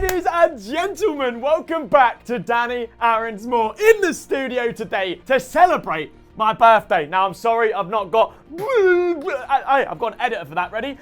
Ladies and gentlemen, welcome back to Danny Aronsmore in the studio today to celebrate my birthday. Now, I'm sorry, I've not got... I've got an editor for that, ready?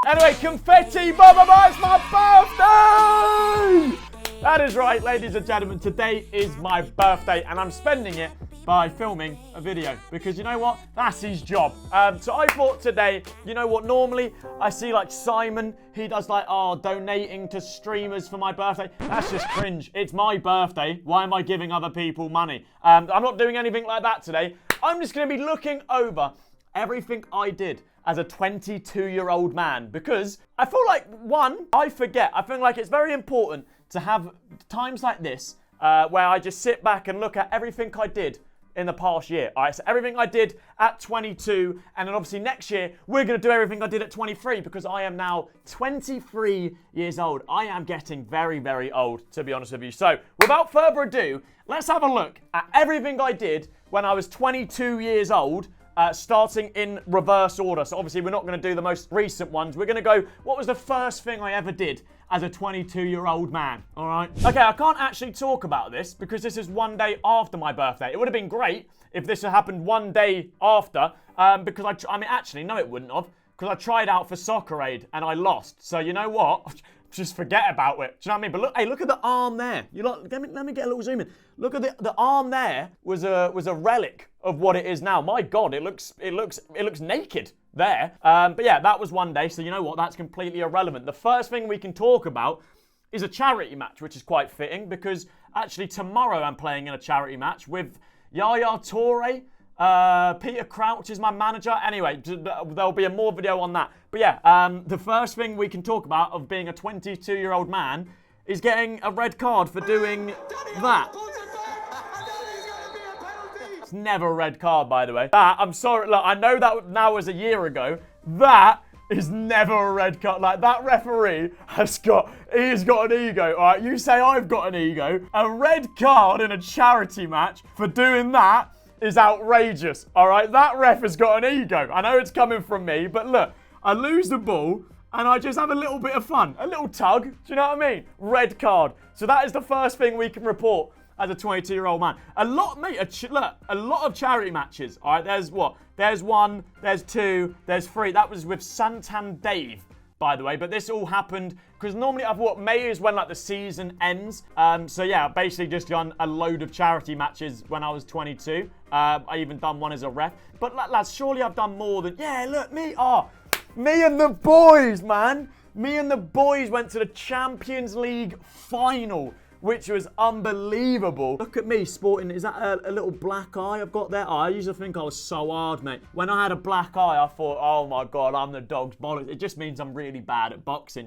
Anyway, confetti, it's my birthday! That is right, ladies and gentlemen, today is my birthday and I'm spending it by filming a video because you know what? That's his job. So I thought today, you know what? Normally I see like Simon, he does like, donating to streamers for my birthday. That's just cringe. It's my birthday. Why am I giving other people money? I'm not doing anything like that today. I'm just going to be looking over everything I did as a 22-year-old man because I feel like, I forget. I feel like it's very important to have times like this where I just sit back and look at everything I did in the past year. All right, so everything I did at 22, and then obviously next year, we're going to do everything I did at 23 because I am now 23 years old. I am getting very, very old, to be honest with you. So without further ado, let's have a look at everything I did when I was 22 years old, starting in reverse order. So obviously we're not going to do the most recent ones. We're going to go, what was the first thing I ever did as a 22-year-old man, all right? Okay, I can't actually talk about this because this is one day after my birthday. It would have been great if this had happened one day after because actually, no, it wouldn't have because I tried out for Soccer Aid and I lost. So you know what? Just forget about it. Do you know what I mean? But look, hey, look at the arm there. Let me get a little zoom in. Look at the arm there was a relic of what it is now. My God, it looks naked there. But yeah, that was one day. So you know what? That's completely irrelevant. The first thing we can talk about is a charity match, which is quite fitting because actually tomorrow I'm playing in a charity match with Yaya Toure. Peter Crouch is my manager. Anyway, there'll be a more video on that. But yeah, the first thing we can talk about of being a 22-year-old man is getting a red card for doing that. It's never a red card, by the way. I'm sorry, look, I know that now was a year ago. That is never a red card. Like, that referee he's got an ego, all right? You say I've got an ego. A red card in a charity match for doing that is outrageous, all right? That ref has got an ego. I know it's coming from me, but look, I lose the ball and I just have a little bit of fun, a little tug. Do you know what I mean? Red card. So that is the first thing we can report as a 22-year-old man. A lot of charity matches, all right? There's what? There's one, there's two, there's three. That was with Santander, by the way, but this all happened because normally May is when like the season ends. So yeah, basically just done a load of charity matches when I was 22. I even done one as a ref. But lads, surely I've done more than, me and the boys, man. Me and the boys went to the Champions League final, which was unbelievable. Look at me sporting, is that a little black eye I've got there? Oh, I used to think I was so hard, mate. When I had a black eye, I thought, oh my God, I'm the dog's bollocks. It just means I'm really bad at boxing.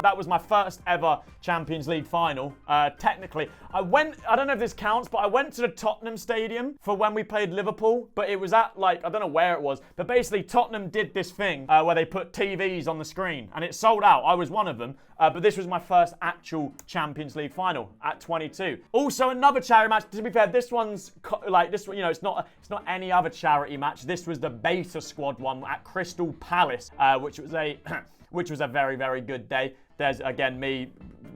That was my first ever Champions League final. Technically, I don't know if this counts, but I went to the Tottenham Stadium for when we played Liverpool, but it was at I don't know where it was, but basically Tottenham did this thing where they put TVs on the screen and it sold out. I was one of them, but this was my first actual Champions League final at 22. Also another charity match, to be fair, this one's it's not any other charity match. This was the beta squad one at Crystal Palace, which was a very, very good day. There's, again, me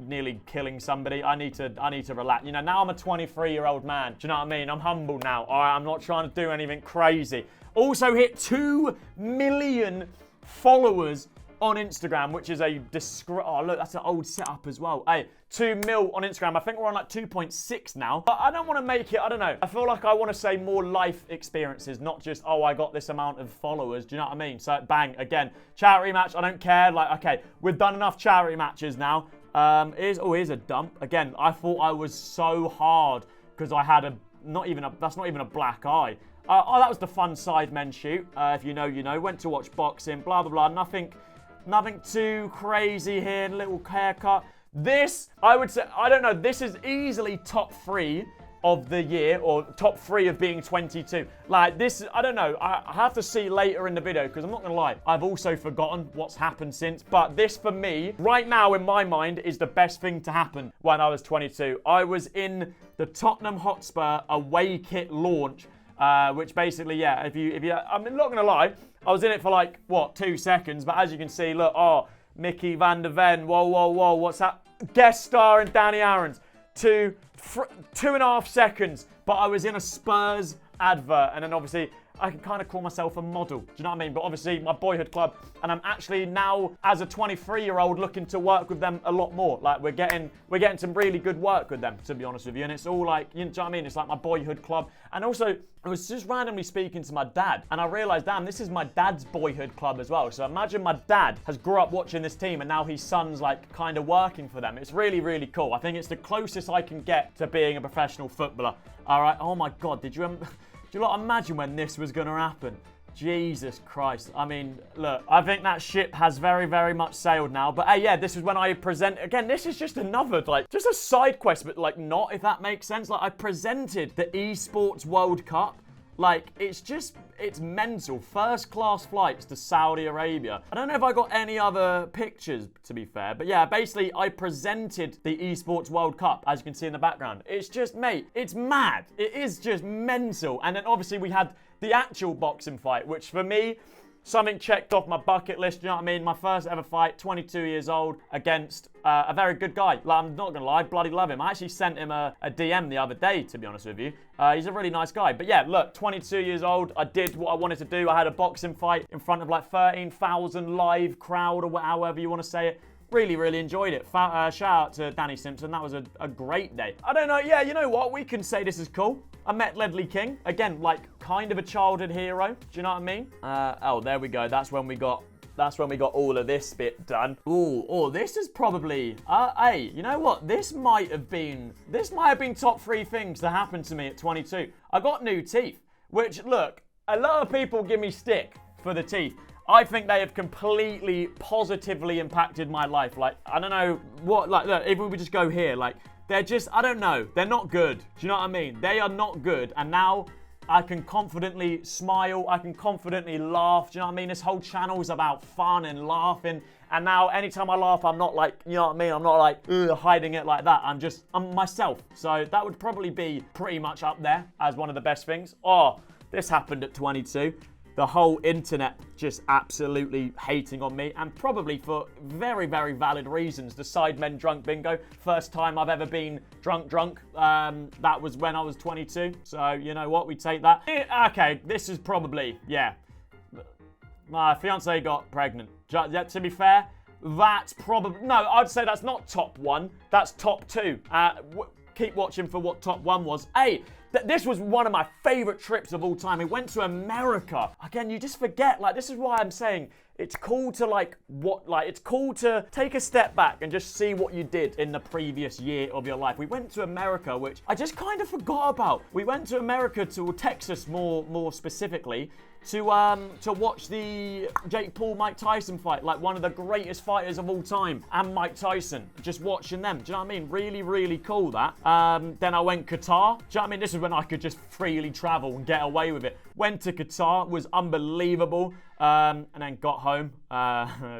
nearly killing somebody. I need to relax. You know, now I'm a 23-year-old man. Do you know what I mean? I'm humble now. All right, I'm not trying to do anything crazy. Also hit 2 million followers on Instagram, which is oh, look, that's an old setup as well. Hey, 2 mil on Instagram. I think we're on like 2.6 now. But I don't want to make it, I don't know. I feel like I want to say more life experiences, not just, oh, I got this amount of followers. Do you know what I mean? So, bang, again, charity match, I don't care. Like, okay, we've done enough charity matches now. Here's a dump. Again, I thought I was so hard because I had that's not even a black eye. That was the fun side men shoot. If you know, you know. Went to watch boxing, blah, blah, blah. Nothing too crazy here, little haircut. This, I would say, I don't know, this is easily top 3 of the year, or top 3 of being 22. Like, this, I don't know, I have to see later in the video, because I'm not going to lie, I've also forgotten what's happened since, but this, for me, right now, in my mind, is the best thing to happen when I was 22. I was in the Tottenham Hotspur away kit launch, which basically, yeah, if you, I'm not going to lie, I was in it for like, 2 seconds, but as you can see, look, Mickey van der Ven. Whoa, what's that? Guest star in Danny Aaron's. 2.5 seconds, but I was in a Spurs advert, and then obviously I can kind of call myself a model. Do you know what I mean? But obviously my boyhood club, and I'm actually now, as a 23-year-old, looking to work with them a lot more. Like we're getting some really good work with them, to be honest with you. And it's all like, you know what I mean? It's like my boyhood club. And also, I was just randomly speaking to my dad, and I realized, damn, this is my dad's boyhood club as well. So imagine my dad has grew up watching this team, and now his son's like kind of working for them. It's really, really cool. I think it's the closest I can get to being a professional footballer. All right. Oh my God, did you lot imagine when this was going to happen? Jesus Christ. I mean, look, I think that ship has very, very much sailed now. But hey, yeah, this is when I present. Again, this is just another, like, just a side quest, but like not, if that makes sense. Like, I presented the Esports World Cup. Like, it's mental. First class flights to Saudi Arabia. I don't know if I got any other pictures, to be fair. But yeah, basically, I presented the Esports World Cup, as you can see in the background. It's just, mate, it's mad. It is just mental. And then obviously we had the actual boxing fight, which for me, something checked off my bucket list, you know what I mean? My first ever fight, 22 years old, against a very good guy. Like, I'm not going to lie, I bloody love him. I actually sent him a DM the other day, to be honest with you. He's a really nice guy. But yeah, look, 22 years old, I did what I wanted to do. I had a boxing fight in front of like 13,000 live crowd, or however you want to say it. Really, really enjoyed it. Shout out to Danny Simpson. That was a great day. I don't know. Yeah, you know what? We can say this is cool. I met Ledley King. Again, like kind of a childhood hero. Do you know what I mean? Oh, there we go. That's when we got all of this bit done. Oh, this is probably, hey, you know what? This might have been top 3 things to happen to me at 22. I got new teeth, which, look, a lot of people give me stick for the teeth. I think they have completely positively impacted my life. Like, I don't know what, like, look, if we would just go here, like, they're just, I don't know, they're not good. Do you know what I mean? They are not good. And now I can confidently smile. I can confidently laugh. Do you know what I mean? This whole channel is about fun and laughing. And now anytime I laugh, I'm not like, you know what I mean? I'm not like hiding it like that. I'm myself. So that would probably be pretty much up there as one of the best things. Oh, this happened at 22. The whole internet just absolutely hating on me, and probably for very, very valid reasons. The Sidemen Drunk Bingo, first time I've ever been drunk. That was when I was 22. So, you know what? We take that. Okay, this is probably, yeah. My fiance got pregnant. To be fair, that's probably, no, I'd say that's not top 1. That's top 2. Keep watching for what top 1 was. Hey, this was one of my favorite trips of all time. We went to America. Again, you just forget, like, this is why I'm saying it's cool to it's cool to take a step back and just see what you did in the previous year of your life. We went to America, which I just kind of forgot about. We went to America, to Texas more specifically, to watch the Jake Paul-Mike Tyson fight, like one of the greatest fighters of all time, and Mike Tyson, just watching them. Do you know what I mean? Really, really cool, that. Then I went Qatar. Do you know what I mean? This is when I could just freely travel and get away with it. Went to Qatar, was unbelievable. And then got home.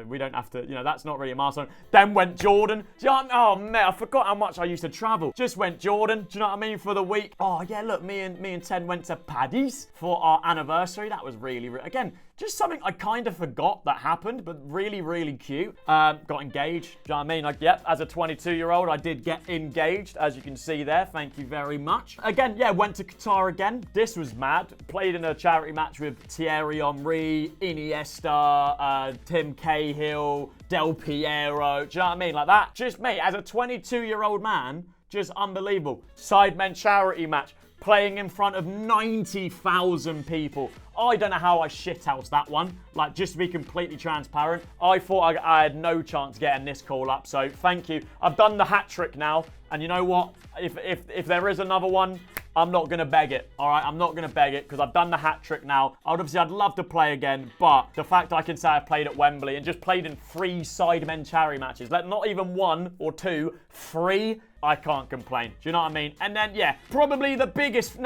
We don't have to, you know, that's not really a milestone. Then went Jordan. Do you know what I mean? Oh, man, I forgot how much I used to travel. Just went Jordan, do you know what I mean, for the week. Oh, yeah, look, me and Ted went to Paddy's for our anniversary. That was really, again, just something I kind of forgot that happened, but really, really cute. Got engaged, do you know what I mean? Like, yep, as a 22-year-old, I did get engaged, as you can see there. Thank you very much. Again, yeah, went to Qatar again. This was mad. Played in a charity match with Thierry Henry, Iniesta, Tim Cahill, Del Piero. Do you know what I mean? Like that. Just, mate, as a 22-year-old man, just unbelievable. Sidemen charity match. Playing in front of 90,000 people. I don't know how I shithoused that one. Like, just to be completely transparent, I thought I had no chance getting this call up. So thank you. I've done the hat trick now. And you know what? If there is another one, I'm not going to beg it. All right, I'm not going to beg it because I've done the hat trick now. I'd love to play again, but the fact I can say I played at Wembley and just played in 3 Sidemen charity matches, like not even 1 or 2, 3, I can't complain. Do you know what I mean? And then, yeah, probably the biggest thing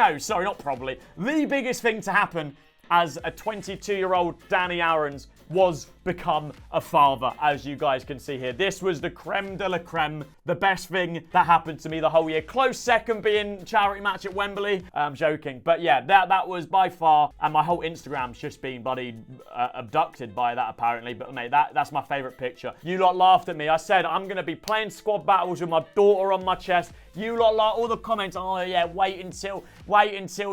to happen as a 22-year-old Danny Aaron's was become a father, as you guys can see here. This was the creme de la creme, the best thing that happened to me the whole year. Close second being charity match at Wembley. I'm joking. But yeah, that was by far, and my whole Instagram's just been bloody abducted by that apparently. But mate, that's my favourite picture. You lot laughed at me. I said I'm going to be playing squad battles with my daughter on my chest. You lot like all the comments, oh yeah, wait until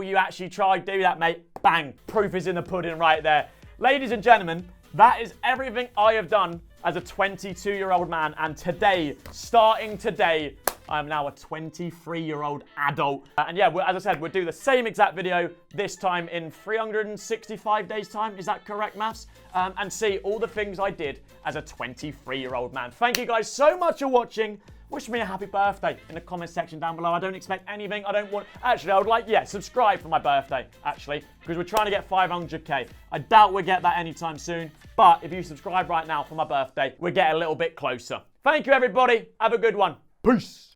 you actually try to do that, mate. Bang, proof is in the pudding right there. Ladies and gentlemen, that is everything I have done as a 22-year-old man. And today, starting today, I am now a 23-year-old adult. And yeah, as I said, we'll do the same exact video this time in 365 days' time. Is that correct, maths? And see all the things I did as a 23-year-old man. Thank you guys so much for watching. Wish me a happy birthday in the comment section down below. I don't expect anything. Actually, I would like, subscribe for my birthday, actually, because we're trying to get 500k. I doubt we'll get that anytime soon, but if you subscribe right now for my birthday, we'll get a little bit closer. Thank you, everybody. Have a good one. Peace.